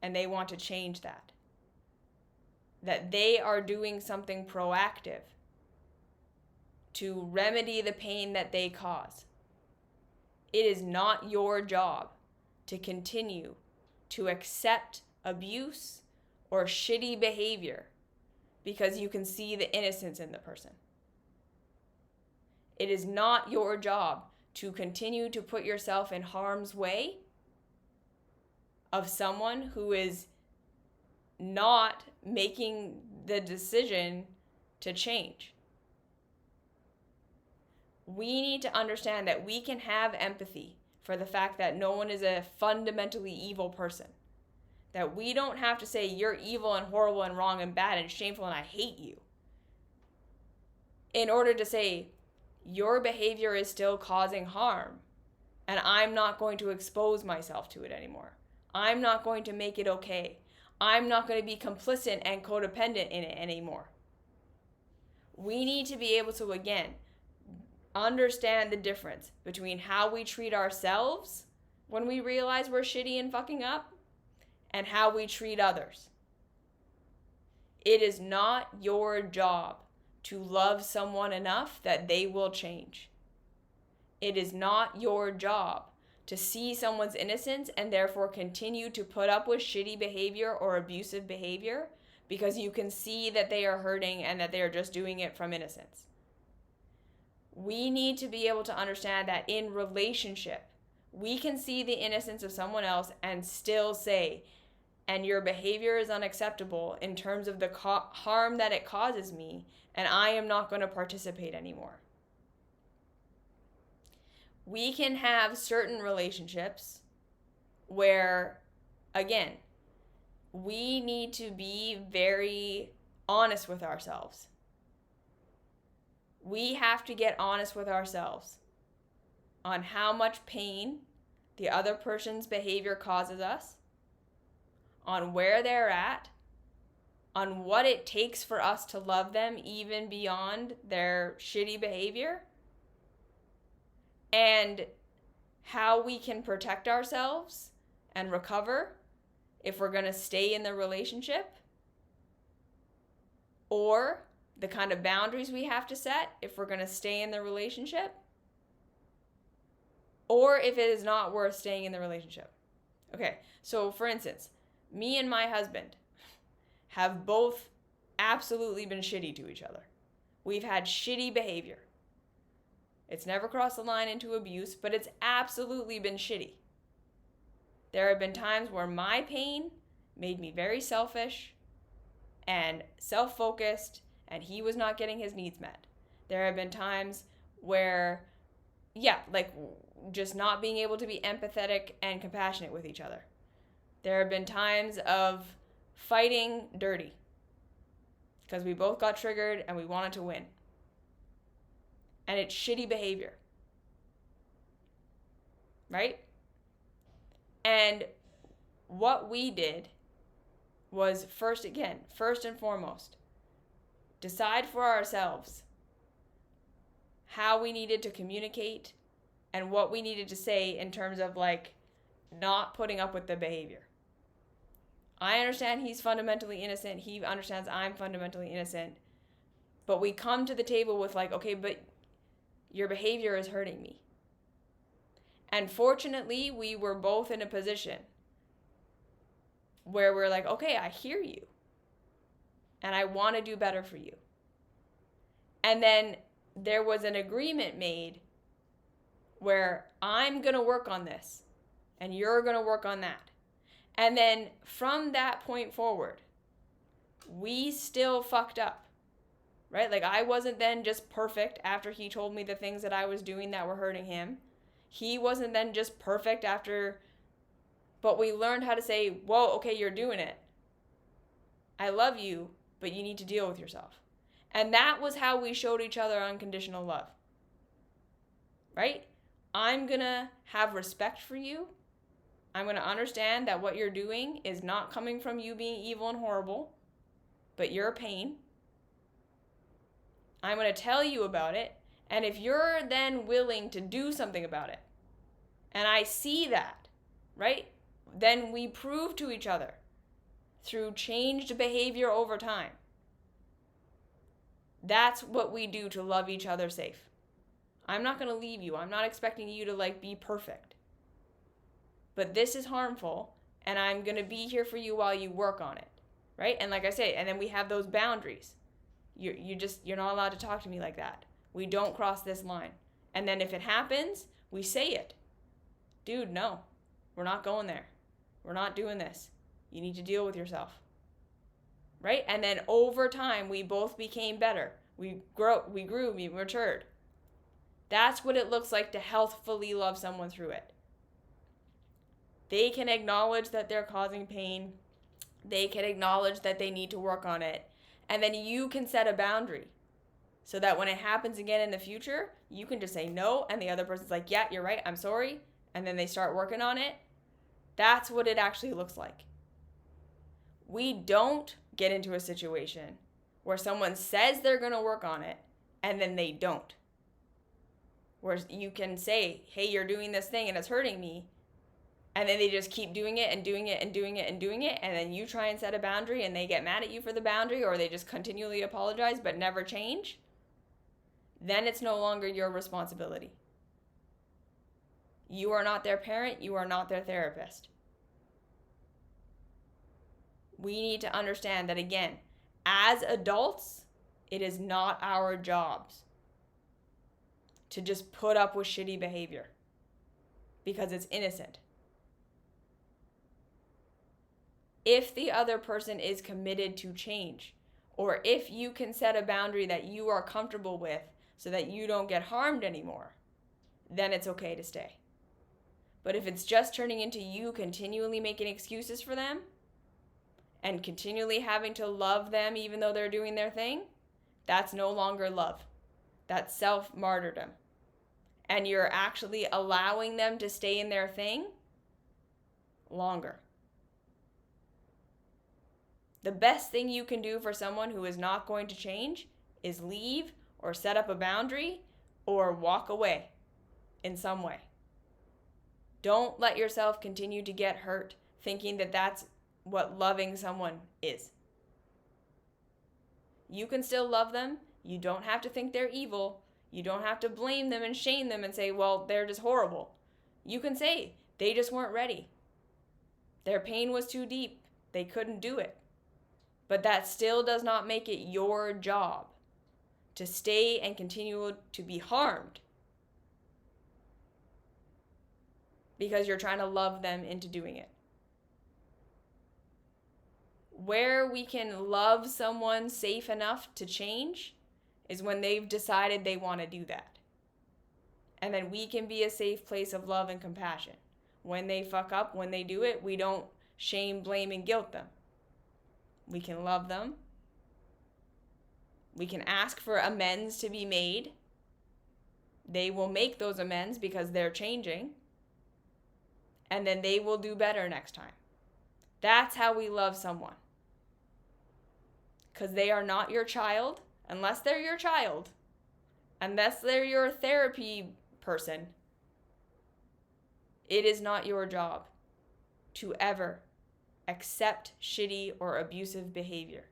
and they want to change that they are doing something proactive to remedy the pain that they cause. It is not your job to continue to accept abuse or shitty behavior because you can see the innocence in the person. It is not your job to continue to put yourself in harm's way of someone who is not making the decision to change. We need to understand that we can have empathy for the fact that no one is a fundamentally evil person. That we don't have to say you're evil and horrible and wrong and bad and shameful and I hate you, in order to say your behavior is still causing harm and I'm not going to expose myself to it anymore. I'm not going to make it okay. I'm not going to be complicit and codependent in it anymore. We need to be able to, again, understand the difference between how we treat ourselves when we realize we're shitty and fucking up and how we treat others. It is not your job to love someone enough that they will change. It is not your job to see someone's innocence and therefore continue to put up with shitty behavior or abusive behavior because you can see that they are hurting and that they are just doing it from innocence. We need to be able to understand that in relationship, we can see the innocence of someone else and still say, and your behavior is unacceptable in terms of the harm that it causes me, and I am not going to participate anymore. We can have certain relationships where, again, we need to be very honest with ourselves. We have to get honest with ourselves on how much pain the other person's behavior causes us, on where they're at, on what it takes for us to love them even beyond their shitty behavior, and how we can protect ourselves and recover if we're going to stay in the relationship, or the kind of boundaries we have to set if we're going to stay in the relationship, or if it is not worth staying in the relationship. Okay, so for instance, me and my husband have both absolutely been shitty to each other. We've had shitty behavior. It's never crossed the line into abuse, but it's absolutely been shitty. There have been times where my pain made me very selfish and self-focused, and he was not getting his needs met. There have been times where, just not being able to be empathetic and compassionate with each other. There have been times of fighting dirty because we both got triggered and we wanted to win. And it's shitty behavior. Right? And what we did was first and foremost, decide for ourselves how we needed to communicate and what we needed to say in terms of not putting up with the behavior. I understand he's fundamentally innocent. He understands I'm fundamentally innocent. But we come to the table with okay, but your behavior is hurting me. And fortunately, we were both in a position where we're okay, I hear you. And I want to do better for you. And then there was an agreement made where I'm going to work on this and you're going to work on that. And then from that point forward, we still fucked up, right? I wasn't then just perfect after he told me the things that I was doing that were hurting him. He wasn't then just perfect after, but we learned how to say, whoa, okay, you're doing it. I love you, but you need to deal with yourself. And that was how we showed each other unconditional love, right? I'm going to have respect for you I'm going to understand that what you're doing is not coming from you being evil and horrible, but you're a pain. I'm going to tell you about it. And if you're then willing to do something about it, and I see that, right? Then we prove to each other through changed behavior over time. That's what we do to love each other safe. I'm not going to leave you. I'm not expecting you to be perfect. But this is harmful, and I'm going to be here for you while you work on it, right? And like I say, and then we have those boundaries. You're not allowed to talk to me like that. We don't cross this line. And then if it happens, we say it. Dude, no, we're not going there. We're not doing this. You need to deal with yourself. Right? And then over time, we both became better. We grew, we matured. That's what it looks like to healthfully love someone through it. They can acknowledge that they're causing pain. They can acknowledge that they need to work on it. And then you can set a boundary so that when it happens again in the future, you can just say no, and the other person's like, yeah, you're right, I'm sorry. And then they start working on it. That's what it actually looks like. We don't get into a situation where someone says they're going to work on it and then they don't. Where you can say, hey, you're doing this thing and it's hurting me. And then they just keep doing it and doing it and doing it and doing it. And then you try and set a boundary and they get mad at you for the boundary, or they just continually apologize but never change. Then it's no longer your responsibility. You are not their parent. You are not their therapist. We need to understand that, again, as adults, it is not our jobs to just put up with shitty behavior because it's innocent. If the other person is committed to change, or if you can set a boundary that you are comfortable with so that you don't get harmed anymore, then it's okay to stay. But if it's just turning into you continually making excuses for them and continually having to love them even though they're doing their thing, that's no longer love. That's self-martyrdom. And you're actually allowing them to stay in their thing longer. The best thing you can do for someone who is not going to change is leave or set up a boundary or walk away in some way. Don't let yourself continue to get hurt thinking that that's what loving someone is. You can still love them. You don't have to think they're evil. You don't have to blame them and shame them and say, well, they're just horrible. You can say, they just weren't ready. Their pain was too deep. They couldn't do it. But that still does not make it your job to stay and continue to be harmed because you're trying to love them into doing it. Where we can love someone safe enough to change is when they've decided they want to do that. And then we can be a safe place of love and compassion. When they fuck up, when they do it, we don't shame, blame, and guilt them. We can love them. We can ask for amends to be made. They will make those amends because they're changing. And then they will do better next time. That's how we love someone. Because they are not your child, unless they're your child. Unless they're your therapy person. It is not your job to ever accept shitty or abusive behavior.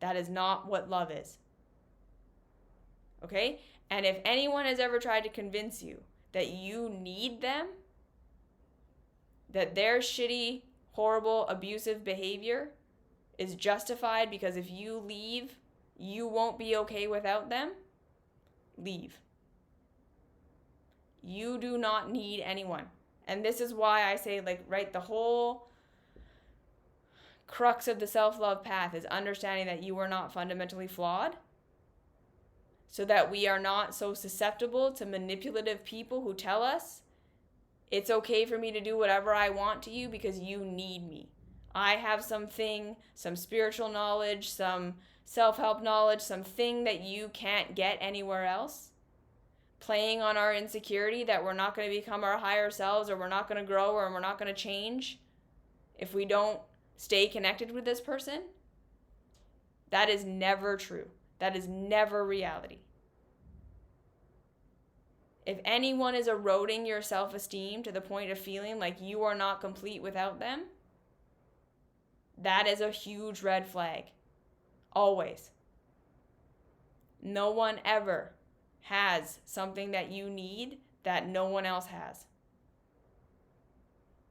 That is not what love is. Okay? And if anyone has ever tried to convince you that you need them, that their shitty, horrible, abusive behavior is justified because if you leave, you won't be okay without them, leave. You do not need anyone. And this is why I say, the whole crux of the self-love path is understanding that you are not fundamentally flawed, so that we are not so susceptible to manipulative people who tell us it's okay for me to do whatever I want to you because you need me. I have something, some spiritual knowledge, some self-help knowledge, something that you can't get anywhere else. playing on our insecurity that we're not going to become our higher selves, or we're not going to grow, or we're not going to change if we don't stay connected with this person, that is never true. That is never reality. If anyone is eroding your self-esteem to the point of feeling like you are not complete without them, that is a huge red flag. Always. No one ever has something that you need that no one else has.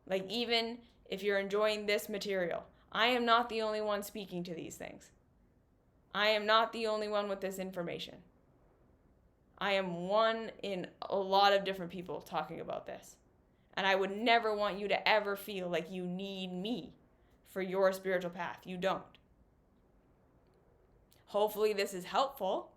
Like, even if you're enjoying this material, I am not the only one speaking to these things. I am not the only one with this information. I am one in a lot of different people talking about this. And I would never want you to ever feel like you need me for your spiritual path. You don't. Hopefully this is helpful.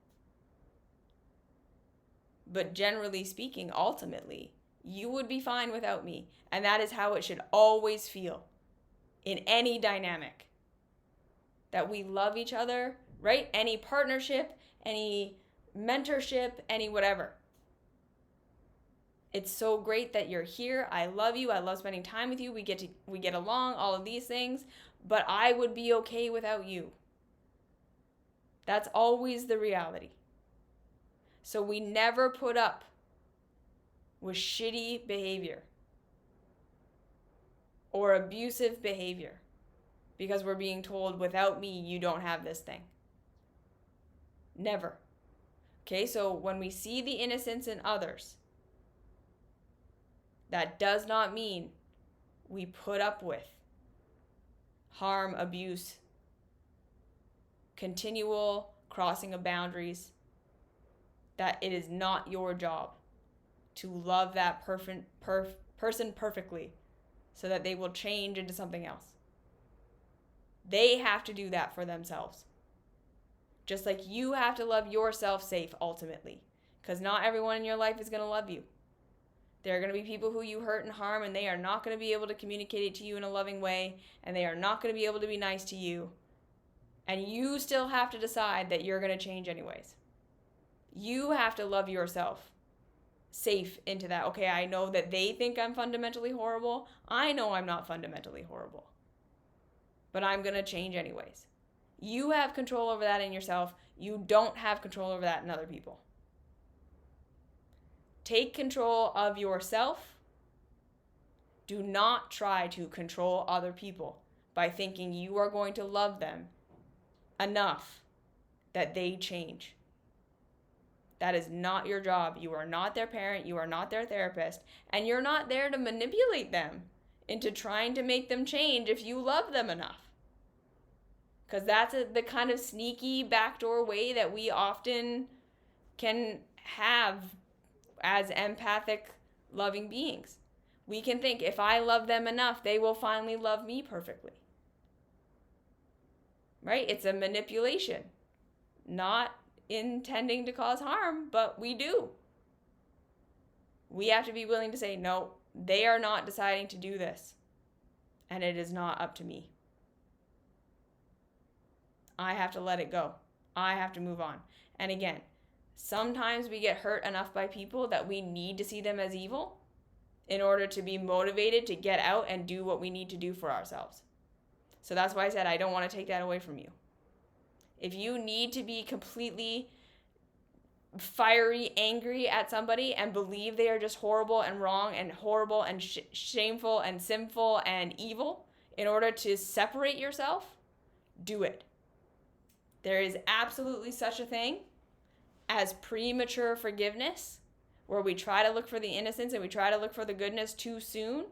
But generally speaking, ultimately, you would be fine without me. And that is how it should always feel in any dynamic. That we love each other, right? Any partnership, any mentorship, any whatever. It's so great that you're here. I love you. I love spending time with you. We get along, all of these things, but I would be okay without you. That's always the reality. So we never put up with shitty behavior or abusive behavior because we're being told, without me, you don't have this thing. Never. Okay, so when we see the innocence in others, that does not mean we put up with harm, abuse, continual crossing of boundaries. That it is not your job to love that person perfectly so that they will change into something else. They have to do that for themselves. Just like you have to love yourself safe ultimately. Because not everyone in your life is going to love you. There are going to be people who you hurt and harm, and they are not going to be able to communicate it to you in a loving way, and they are not going to be able to be nice to you. And you still have to decide that you're going to change anyways. You have to love yourself safe into that. Okay, I know that they think I'm fundamentally horrible. I know I'm not fundamentally horrible. But I'm going to change anyways. You have control over that in yourself. You don't have control over that in other people. Take control of yourself. Do not try to control other people by thinking you are going to love them enough that they change. That is not your job. You are not their parent. You are not their therapist. And you're not there to manipulate them into trying to make them change if you love them enough. Because that's the kind of sneaky backdoor way that we often can have as empathic, loving beings. We can think, if I love them enough, they will finally love me perfectly. Right? It's a manipulation. Not intending to cause harm, but we do. We have to be willing to say, no, they are not deciding to do this. And it is not up to me. I have to let it go. I have to move on. And again, sometimes we get hurt enough by people that we need to see them as evil in order to be motivated to get out and do what we need to do for ourselves. So that's why I said I don't want to take that away from you. If you need to be completely fiery, angry at somebody and believe they are just horrible and wrong and horrible and shameful and sinful and evil in order to separate yourself, do it. There is absolutely such a thing as premature forgiveness, where we try to look for the innocence and we try to look for the goodness too soon.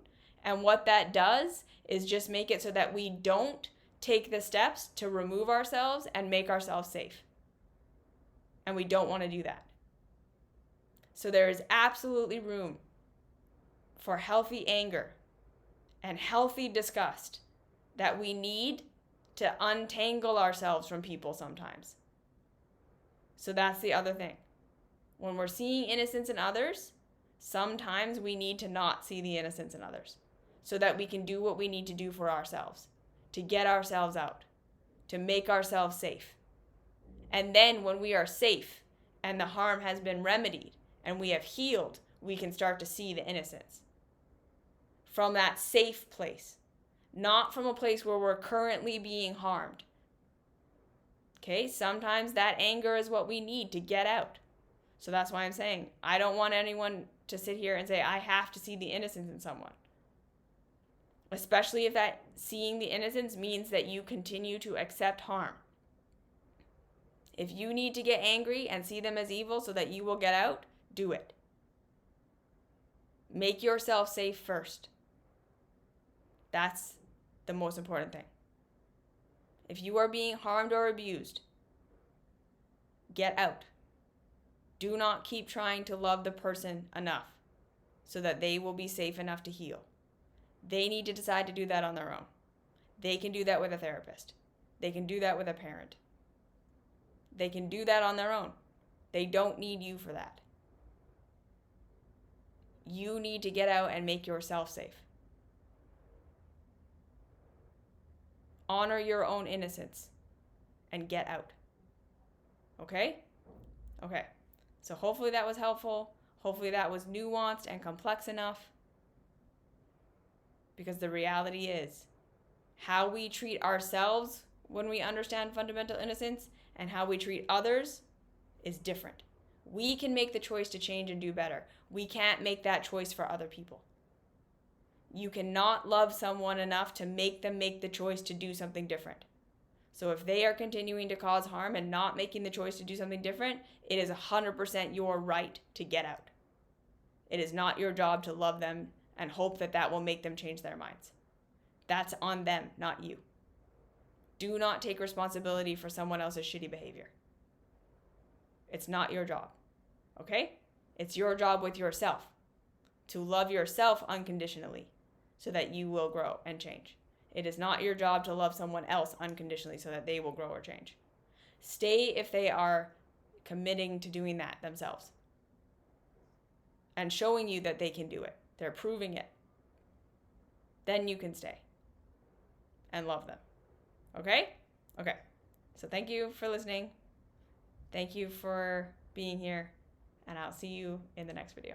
And what that does is just make it so that we don't take the steps to remove ourselves and make ourselves safe. And we don't want to do that. So there is absolutely room for healthy anger and healthy disgust that we need to untangle ourselves from people sometimes. So that's the other thing. When we're seeing innocence in others, sometimes we need to not see the innocence in others so that we can do what we need to do for ourselves, to get ourselves out, to make ourselves safe. And then when we are safe and the harm has been remedied and we have healed, we can start to see the innocence from that safe place, not from a place where we're currently being harmed. Okay, sometimes that anger is what we need to get out. So that's why I'm saying I don't want anyone to sit here and say I have to see the innocence in someone. Especially if that seeing the innocence means that you continue to accept harm. If you need to get angry and see them as evil so that you will get out, do it. Make yourself safe first. That's the most important thing. If you are being harmed or abused, get out. Do not keep trying to love the person enough so that they will be safe enough to heal. They need to decide to do that on their own. They can do that with a therapist. They can do that with a parent. They can do that on their own. They don't need you for that. You need to get out and make yourself safe. Honor your own innocence and get out. Okay? Okay. So hopefully that was helpful. Hopefully that was nuanced and complex enough. Because the reality is, how we treat ourselves when we understand fundamental innocence and how we treat others is different. We can make the choice to change and do better. We can't make that choice for other people. You cannot love someone enough to make them make the choice to do something different. So if they are continuing to cause harm and not making the choice to do something different, it is 100% your right to get out. It is not your job to love them and hope that that will make them change their minds. That's on them, not you. Do not take responsibility for someone else's shitty behavior. It's not your job, okay? It's your job with yourself to love yourself unconditionally so that you will grow and change. It is not your job to love someone else unconditionally so that they will grow or change. Stay if they are committing to doing that themselves and showing you that they can do it. They're proving it. Then you can stay and love them. Okay? Okay. So thank you for listening. Thank you for being here. And I'll see you in the next video.